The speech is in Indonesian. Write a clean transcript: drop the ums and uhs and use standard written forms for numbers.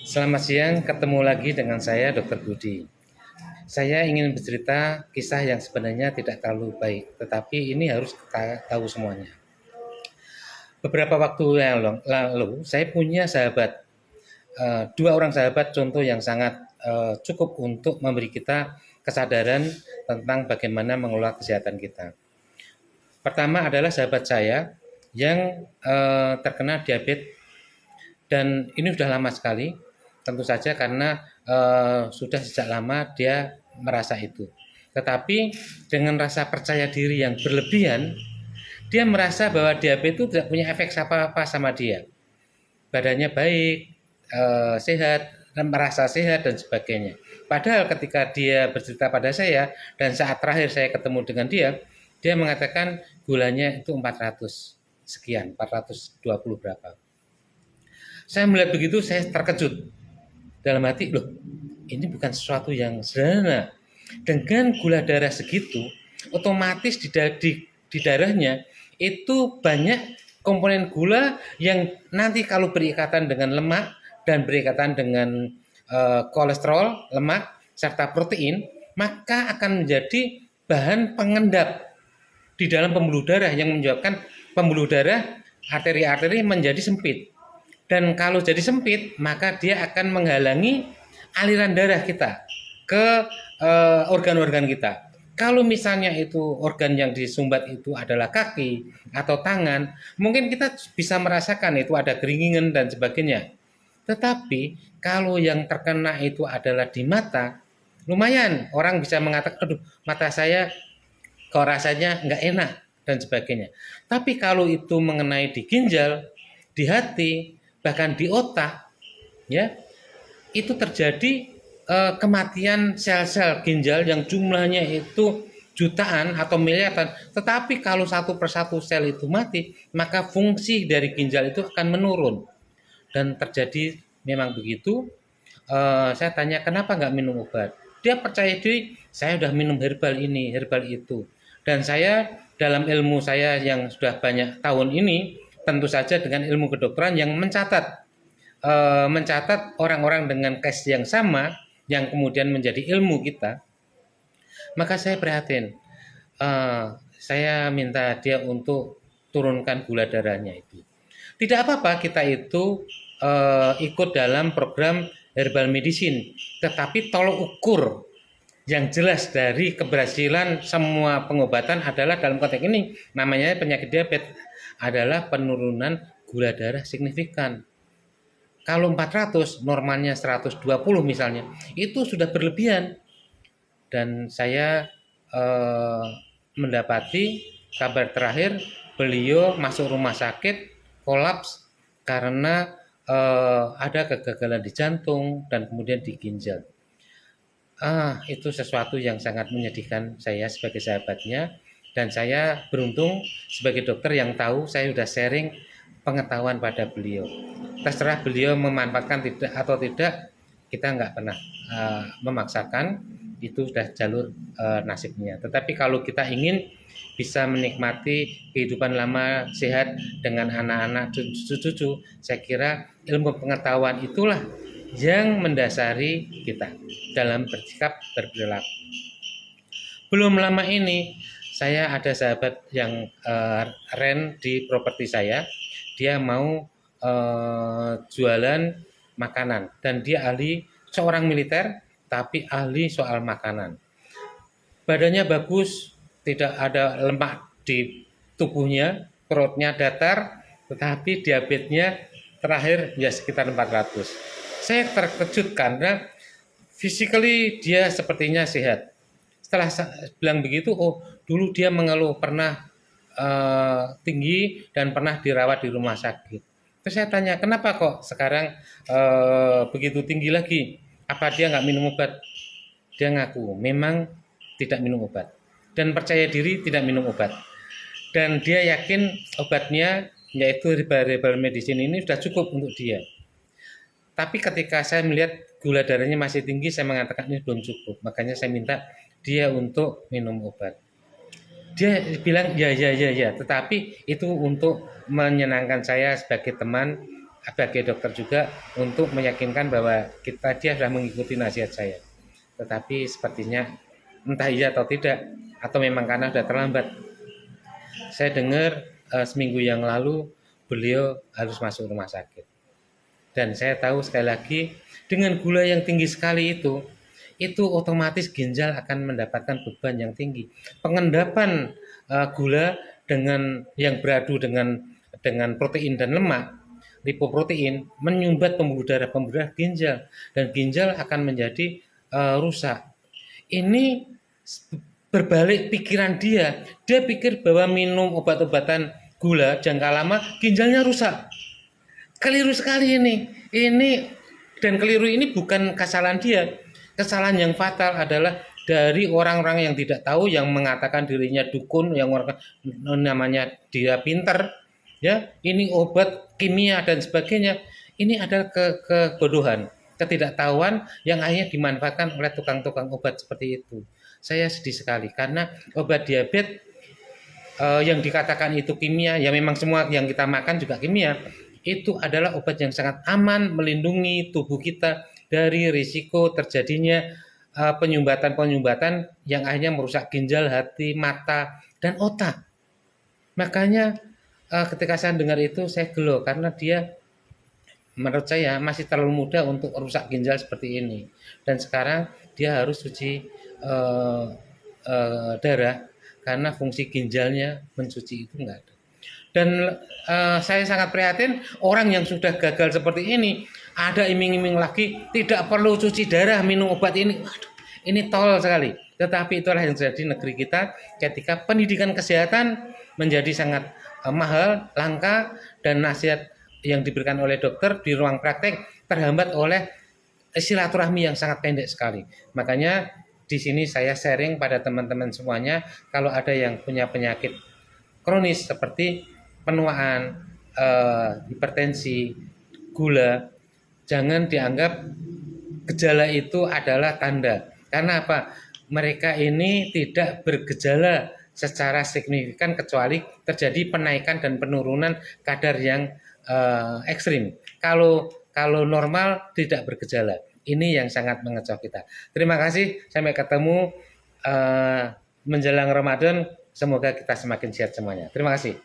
Selamat siang, ketemu lagi dengan saya Dr. Budi. Saya ingin bercerita kisah yang sebenarnya tidak terlalu baik, tetapi ini harus kita tahu semuanya. Beberapa waktu yang lalu, saya punya sahabat, dua orang sahabat contoh yang sangat cukup untuk memberi kita kesadaran tentang bagaimana mengelola kesehatan kita. Pertama adalah sahabat saya yang terkena diabetes dan ini sudah lama sekali, tentu saja karena sudah sejak lama dia merasa itu. Tetapi dengan rasa percaya diri yang berlebihan, dia merasa bahwa diabetes itu tidak punya efek apa-apa sama dia. Badannya baik, sehat, merasa sehat dan sebagainya. Padahal ketika dia bercerita pada saya dan saat terakhir saya ketemu dengan dia mengatakan gulanya itu 400 sekian, 420 berapa. Saya melihat begitu, saya terkejut. Dalam hati, loh, ini bukan sesuatu yang sederhana. Dengan gula darah segitu, otomatis di darahnya itu banyak komponen gula yang nanti kalau berikatan dengan lemak dan berikatan dengan kolesterol, lemak, serta protein, maka akan menjadi bahan pengendap di dalam pembuluh darah yang menyebabkan pembuluh darah arteri-arteri menjadi sempit. Dan kalau jadi sempit, maka dia akan menghalangi aliran darah kita ke organ-organ kita. Kalau misalnya itu organ yang disumbat itu adalah kaki atau tangan, mungkin kita bisa merasakan itu ada keringingan dan sebagainya. Tetapi kalau yang terkena itu adalah di mata, lumayan orang bisa mengatakan, aduh mata saya kok rasanya nggak enak dan sebagainya. Tapi kalau itu mengenai di ginjal, di hati, bahkan di otak, ya itu terjadi kematian sel-sel ginjal yang jumlahnya itu jutaan atau miliaran. Tetapi kalau satu persatu sel itu mati, maka fungsi dari ginjal itu akan menurun. Dan terjadi memang begitu. Saya tanya kenapa nggak minum obat? Dia percaya diri, saya sudah minum herbal ini, herbal itu. Dan saya dalam ilmu saya yang sudah banyak tahun ini, tentu saja dengan ilmu kedokteran yang mencatat orang-orang dengan case yang sama, yang kemudian menjadi ilmu kita, maka saya prihatin. Saya minta dia untuk turunkan gula darahnya itu. Tidak apa-apa kita itu ikut dalam program herbal medicine, tetapi tolok ukur yang jelas dari keberhasilan semua pengobatan adalah dalam konteks ini namanya penyakit diabetes adalah penurunan gula darah signifikan. Kalau 400 normalnya 120 misalnya, itu sudah berlebihan. Dan saya mendapati kabar terakhir beliau masuk rumah sakit kolaps karena ada kegagalan di jantung dan kemudian di ginjal. Itu sesuatu yang sangat menyedihkan saya sebagai sahabatnya dan saya beruntung sebagai dokter yang tahu saya sudah sharing pengetahuan pada beliau. Terserah beliau memanfaatkan tidak atau tidak, kita nggak pernah memaksakan, itu sudah jalur nasibnya. Tetapi kalau kita ingin bisa menikmati kehidupan lama sehat dengan anak-anak cucu-cucu, saya kira ilmu pengetahuan itulah yang mendasari kita dalam bersikap berperilaku. Belum lama ini saya ada sahabat yang rent di properti saya, dia mau jualan makanan dan dia ahli seorang militer tapi ahli soal makanan. Badannya bagus, tidak ada lemak di tubuhnya, perutnya datar, tetapi diabetesnya terakhir ya sekitar 400. Saya terkejut karena physically dia sepertinya sehat. Setelah bilang begitu, oh dulu dia mengeluh pernah tinggi dan pernah dirawat di rumah sakit. Terus saya tanya, kenapa kok sekarang begitu tinggi lagi? Apa dia nggak minum obat? Dia ngaku memang tidak minum obat dan percaya diri tidak minum obat. Dan dia yakin obatnya yaitu herbal medicine ini sudah cukup untuk dia. Tapi ketika saya melihat gula darahnya masih tinggi, saya mengatakan ini belum cukup. Makanya saya minta dia untuk minum obat. Dia bilang ya, tetapi itu untuk menyenangkan saya sebagai teman sebagai dokter juga untuk meyakinkan bahwa dia sudah mengikuti nasihat saya. Tetapi sepertinya entah iya atau tidak, atau memang karena sudah terlambat. Saya dengar seminggu yang lalu beliau harus masuk rumah sakit. Dan saya tahu sekali lagi dengan gula yang tinggi sekali itu otomatis ginjal akan mendapatkan beban yang tinggi. Pengendapan gula dengan yang beradu dengan protein dan lemak, lipoprotein, menyumbat pembuluh darah ginjal, dan ginjal akan menjadi rusak. Ini berbalik pikiran dia pikir bahwa minum obat-obatan gula jangka lama ginjalnya rusak. Keliru sekali ini dan keliru ini bukan kesalahan dia. Kesalahan yang fatal adalah dari orang-orang yang tidak tahu, yang mengatakan dirinya dukun, yang namanya dia pinter, ya, ini obat kimia dan sebagainya. Ini adalah kebodohan, ketidaktahuan yang akhirnya dimanfaatkan oleh tukang-tukang obat seperti itu. Saya sedih sekali karena obat diabetes yang dikatakan itu kimia, ya memang semua yang kita makan juga kimia. Itu adalah obat yang sangat aman, melindungi tubuh kita dari risiko terjadinya penyumbatan-penyumbatan yang akhirnya merusak ginjal, hati, mata, dan otak. Makanya ketika saya dengar itu saya gelo karena dia menurut saya masih terlalu muda untuk merusak ginjal seperti ini. Dan sekarang dia harus cuci darah karena fungsi ginjalnya mencuci itu enggak ada. Dan saya sangat prihatin orang yang sudah gagal seperti ini ada iming-iming lagi tidak perlu cuci darah minum obat ini. Waduh, ini tol sekali. Tetapi itulah yang terjadi di negeri kita ketika pendidikan kesehatan menjadi sangat mahal, langka, dan nasihat yang diberikan oleh dokter di ruang praktek terhambat oleh silaturahmi yang sangat pendek sekali. Makanya di sini saya sharing pada teman-teman semuanya, kalau ada yang punya penyakit kronis seperti penuaan, hipertensi, gula, jangan dianggap gejala itu adalah tanda. Karena apa? Mereka ini tidak bergejala secara signifikan kecuali terjadi penaikan dan penurunan kadar yang ekstrim. Kalau normal tidak bergejala. Ini yang sangat mengecewakan kita. Terima kasih. Sampai ketemu menjelang Ramadan. Semoga kita semakin sehat semuanya. Terima kasih.